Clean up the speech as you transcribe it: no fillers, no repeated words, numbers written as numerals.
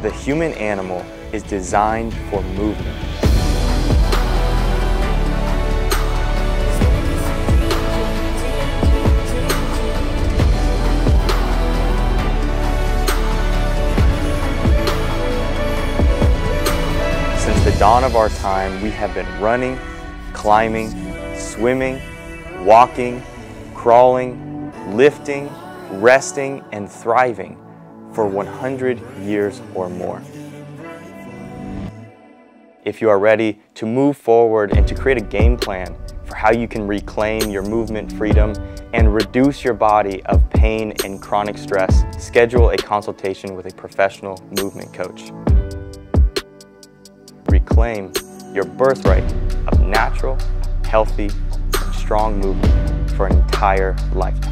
The human animal is designed for movement. Since the dawn of our time, we have been running, climbing, swimming, walking, crawling, lifting, resting, and thriving for 100 years or more. If you are ready to move forward and to create a game plan for how you can reclaim your movement freedom and reduce your body of pain and chronic stress, schedule a consultation with a professional movement coach. Reclaim your birthright of natural, healthy, and strong movement for an entire lifetime.